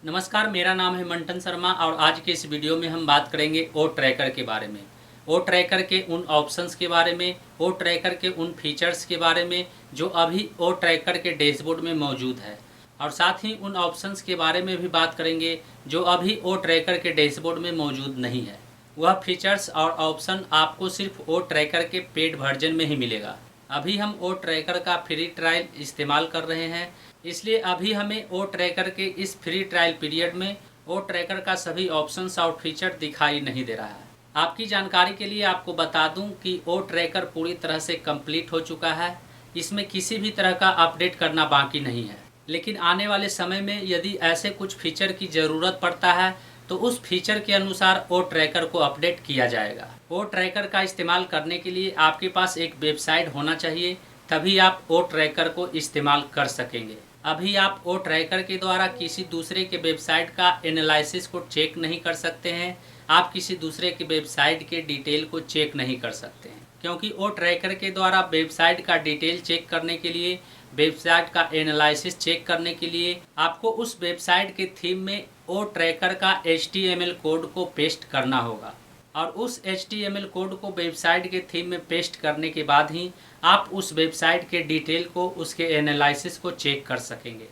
नमस्कार, मेरा नाम है मंटन शर्मा और आज के इस वीडियो में हम बात करेंगे ओ ट्रैकर के बारे में। ओ ट्रैकर के उन ऑप्शंस के बारे में, ओ ट्रैकर के उन फीचर्स के बारे में जो अभी ओ ट्रैकर के डैशबोर्ड में मौजूद है, और साथ ही उन ऑप्शंस के बारे में भी बात करेंगे जो अभी ओ ट्रैकर के डैशबोर्ड में मौजूद नहीं है। वह फीचर्स और ऑप्शन आपको सिर्फ ओ ट्रैकर के पेड वर्जन में ही मिलेगा। अभी हम ओ ट्रैकर का फ्री ट्रायल इस्तेमाल कर रहे हैं, इसलिए अभी हमें ओ ट्रैकर के इस फ्री ट्रायल पीरियड में ओ ट्रैकर का सभी ऑप्शंस और फीचर दिखाई नहीं दे रहा है। आपकी जानकारी के लिए आपको बता दूं कि ओ ट्रैकर पूरी तरह से कंप्लीट हो चुका है। इसमें किसी भी तरह का अपडेट करना बाकी नहीं है, लेकिन आने वाले समय में यदि ऐसे कुछ फीचर की ज़रूरत पड़ता है तो उस फीचर के अनुसार ओ ट्रैकर को अपडेट किया जाएगा। ओ ट्रैकर का इस्तेमाल करने के लिए आपके पास एक वेबसाइट होना चाहिए, तभी आप ओ ट्रैकर को इस्तेमाल कर सकेंगे। अभी आप ओ ट्रैकर के द्वारा किसी दूसरे के वेबसाइट का एनालिसिस को चेक नहीं कर सकते हैं। आप किसी दूसरे के वेबसाइट के डिटेल को चेक नहीं कर सकते हैं, क्योंकि ओ ट्रैकर के द्वारा वेबसाइट का डिटेल चेक करने के लिए, वेबसाइट का एनालिसिस चेक करने के लिए आपको उस वेबसाइट के थीम में ओ ट्रैकर का HTML कोड को पेस्ट करना होगा, और उस HTML कोड को वेबसाइट के थीम में पेस्ट करने के बाद ही आप उस वेबसाइट के डिटेल को, उसके एनालिसिस को चेक कर सकेंगे।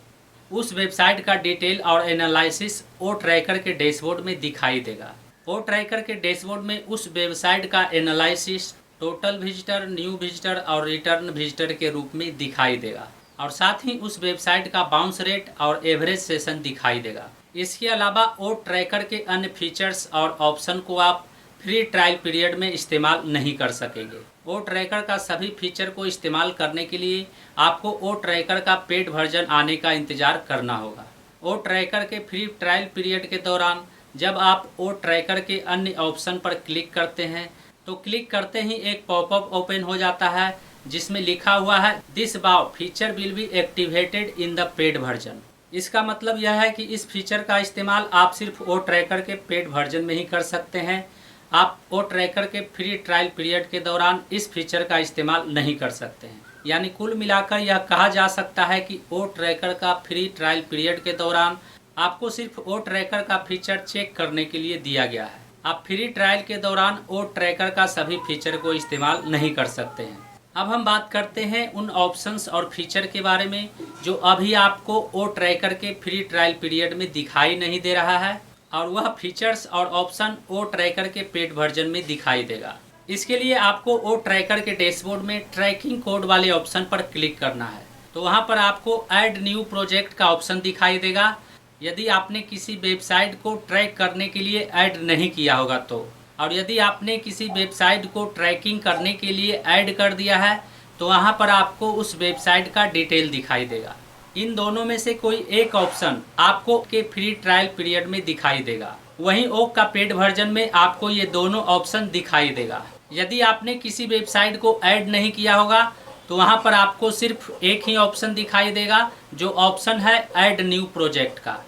उस वेबसाइट का डिटेल और एनालिसिस ओ ट्रैकर के डैशबोर्ड में दिखाई देगा। ओ ट्रैकर के डैशबोर्ड में उस वेबसाइट का analysis total visitor, new visitor और रिटर्न विजिटर के रूप में दिखाई देगा, और साथ ही उस वेबसाइट का बाउंस रेट और एवरेज सेशन दिखाई देगा। इसके अलावा ओ ट्रैकर के अन्य फीचर्स और ऑप्शन को आप फ्री ट्रायल पीरियड में इस्तेमाल नहीं कर सकेंगे। ओ ट्रैकर का सभी फीचर को इस्तेमाल करने के लिए आपको ओ ट्रैकर का पेड वर्जन आने का इंतज़ार करना होगा। ओ ट्रैकर के फ्री ट्रायल पीरियड के दौरान जब आप ओ ट्रैकर के अन्य ऑप्शन पर क्लिक करते हैं तो क्लिक करते ही एक पॉपअप ओपन हो जाता है जिसमें लिखा हुआ है this wow feature will be activated in the paid version. इसका मतलब यह है कि इस फीचर का इस्तेमाल आप सिर्फ ओ ट्रैकर के पेड वर्जन में ही कर सकते हैं। आप ओ ट्रैकर के फ्री ट्रायल पीरियड के दौरान इस फीचर का इस्तेमाल नहीं कर सकते हैं। यानी कुल मिलाकर यह कहा जा सकता है कि ओ ट्रैकर का फ्री ट्रायल पीरियड के दौरान आपको सिर्फ ओ ट्रैकर का फीचर चेक करने के लिए दिया गया है। आप फ्री ट्रायल के दौरान ओ ट्रैकर का सभी फीचर को इस्तेमाल नहीं कर सकते हैं। अब हम बात करते हैं उन ऑप्शंस और फीचर के बारे में जो अभी आपको ओ ट्रैकर के फ्री ट्रायल पीरियड में दिखाई नहीं दे रहा है, और वह फीचर्स और ऑप्शन ओ ट्रैकर के पेड वर्जन में दिखाई देगा। इसके लिए आपको ओ ट्रैकर के डैशबोर्ड में ट्रैकिंग कोड वाले ऑप्शन पर क्लिक करना है। तो वहां पर आपको ऐड न्यू प्रोजेक्ट का ऑप्शन दिखाई देगा। यदि आपने किसी वेबसाइट को ट्रैक करने के लिए ऐड नहीं किया होगा तो, और यदि आपने किसी वेबसाइट को ट्रैकिंग करने के लिए ऐड कर दिया है तो वहाँ पर आपको उस वेबसाइट का डिटेल दिखाई देगा। इन दोनों में से कोई एक ऑप्शन आपको के फ्री ट्रायल पीरियड में दिखाई देगा, वहीं ओक का पेड वर्जन में आपको ये दोनों ऑप्शन दिखाई देगा। यदि आपने किसी वेबसाइट को ऐड नहीं किया होगा तो वहाँ पर आपको सिर्फ एक ही ऑप्शन दिखाई देगा, जो ऑप्शन है ऐड न्यू प्रोजेक्ट का।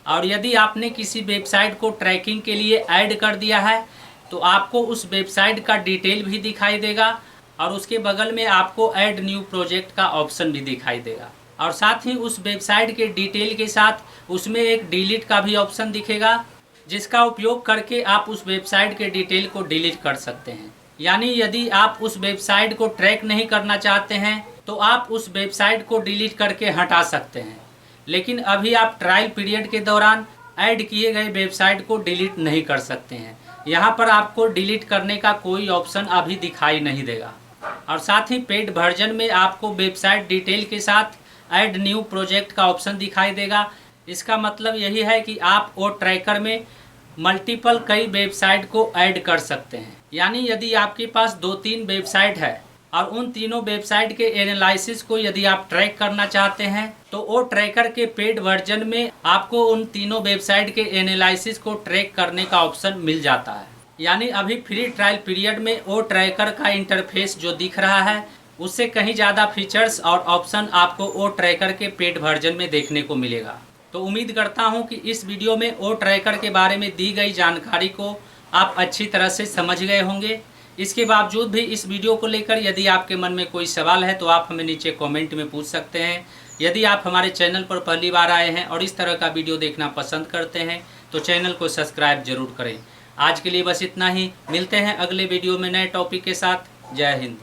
और यदि आपने किसी वेबसाइट को ट्रैकिंग के लिए ऐड कर दिया है तो आपको उस वेबसाइट का डिटेल भी दिखाई देगा, और उसके बगल में आपको ऐड न्यू प्रोजेक्ट का ऑप्शन भी दिखाई देगा, और साथ ही उस वेबसाइट के डिटेल के साथ उसमें एक डिलीट का भी ऑप्शन दिखेगा, जिसका उपयोग करके आप उस वेबसाइट के डिटेल को डिलीट कर सकते हैं। यानी यदि आप उस वेबसाइट को ट्रैक नहीं करना चाहते हैं तो आप उस वेबसाइट को डिलीट करके हटा सकते हैं, लेकिन अभी आप ट्रायल पीरियड के दौरान ऐड किए गए वेबसाइट को डिलीट नहीं कर सकते हैं। यहाँ पर आपको डिलीट करने का कोई ऑप्शन अभी दिखाई नहीं देगा, और साथ ही पेड वर्जन में आपको वेबसाइट डिटेल के साथ ऐड न्यू प्रोजेक्ट का ऑप्शन दिखाई देगा। इसका मतलब यही है कि आप ओ ट्रैकर में मल्टीपल कई वेबसाइट को ऐड कर सकते हैं। यानी यदि आपके पास 2-3 वेबसाइट है और उन तीनों वेबसाइट के एनालिसिस को यदि आप ट्रैक करना चाहते हैं तो ओ ट्रैकर के पेड वर्जन में आपको उन तीनों वेबसाइट के एनालिसिस को ट्रैक करने का ऑप्शन मिल जाता है। यानी अभी फ्री ट्रायल पीरियड में ओ ट्रैकर का इंटरफेस जो दिख रहा है उससे कहीं ज़्यादा फीचर्स और ऑप्शन आपको ओ ट्रैकर के पेड वर्जन में देखने को मिलेगा। तो उम्मीद करता हूं कि इस वीडियो में ओ ट्रैकर के बारे में दी गई जानकारी को आप अच्छी तरह से समझ गए होंगे। इसके बावजूद भी इस वीडियो को लेकर यदि आपके मन में कोई सवाल है तो आप हमें नीचे कमेंट में पूछ सकते हैं। यदि आप हमारे चैनल पर पहली बार आए हैं और इस तरह का वीडियो देखना पसंद करते हैं तो चैनल को सब्सक्राइब जरूर करें। आज के लिए बस इतना ही, मिलते हैं अगले वीडियो में नए टॉपिक के साथ। जय हिंद।